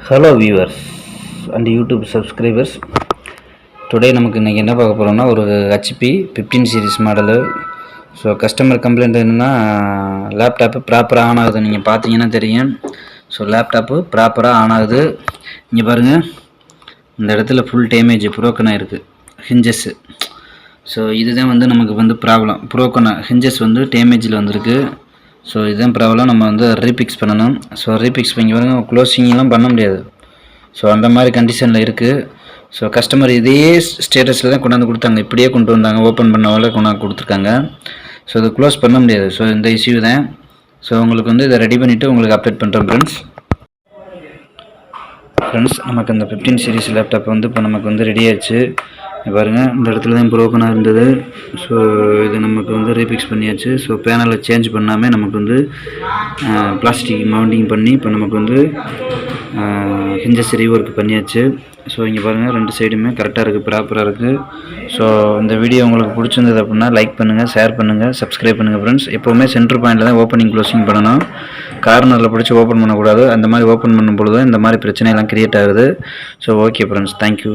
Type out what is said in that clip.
Hello viewers and YouTube subscribers. Today நமக்கு இன்றைக்கி என்ன பார்க்க போகிறோம்னா, ஒரு HP 15 series model. So customer complaint என்னென்னா, லேப்டாப்பு ப்ராப்பராக ஆன் ஆகுது. நீங்கள் பார்த்தீங்கன்னா தெரியும். ஸோ லேப்டாப்பு ப்ராப்பராக ஆன் ஆகுது. இங்கே பாருங்கள், இந்த இடத்துல ஃபுல் டேமேஜ் புரோக்கனாக இருக்குது ஹிஞ்சஸ்ஸு. ஸோ இதுதான் வந்து நமக்கு ப்ராப்ளம். புரோக்கனாக ஹிஞ்சஸ் டேமேஜில் வந்திருக்கு. ஸோ இதுதான் ப்ராப்ளம். நம்ம ரீபிக்ஸ் பண்ணணும். ஸோ ரீபிக்ஸ் பண்ணி பாருங்க, க்ளோசிங்லாம் பண்ண முடியாது. ஸோ அந்த மாதிரி கண்டிஷனில் இருக்குது. ஸோ கஸ்டமர் இதே ஸ்டேட்டஸில் தான் கொண்டாந்து கொடுத்தாங்க. இப்படியே கொண்டு வந்தாங்க, ஓப்பன் பண்ண கொண்டாந்து கொடுத்துருக்காங்க. ஸோ இது க்ளோஸ் பண்ண முடியாது. ஸோ இந்த இஷ்யூ தான். ஸோ உங்களுக்கு இதை ரெடி பண்ணிவிட்டு உங்களுக்கு அப்டேட் பண்ணுறோம் ஃப்ரெண்ட்ஸ். நமக்கு அந்த 15 சீரிஸ் லேப்டாப் இப்போ நமக்கு ரெடி ஆயிடுச்சு. பாருங்கள், இந்த இடத்துல தான் ப்ரோக்கனாக இருந்தது. ஸோ இது நமக்கு ரீபிக்ஸ் பண்ணியாச்சு. ஸோ பேனலை சேஞ்ச் பண்ணாமல் நமக்கு பிளாஸ்டிக் மவுண்டிங் பண்ணி இப்போ நமக்கு ஹிஞ்சஸ் ரீவொர்க் பண்ணியாச்சு. ஸோ இங்கே பாருங்கள், ரெண்டு சைடுமே கரெக்டாக இருக்குது, ப்ராப்பராக இருக்குது. ஸோ இந்த வீடியோ உங்களுக்கு பிடிச்சிருந்தது அப்படின்னா லைக் பண்ணுங்கள், ஷேர் பண்ணுங்கள், சப்ஸ்கிரைப் பண்ணுங்கள் ஃப்ரெண்ட்ஸ். எப்போவுமே சென்டர் பாயிண்டில் தான் ஓப்பனிங் க்ளோசிங் பண்ணணும். கார்னரில் பிடிச்சி ஓப்பன் பண்ணக்கூடாது. அந்த மாதிரி ஓப்பன் பண்ணும் பொழுது இந்த மாதிரி பிரச்சனையெல்லாம் க்ரியேட் ஆகுது. So okay friends, thank you.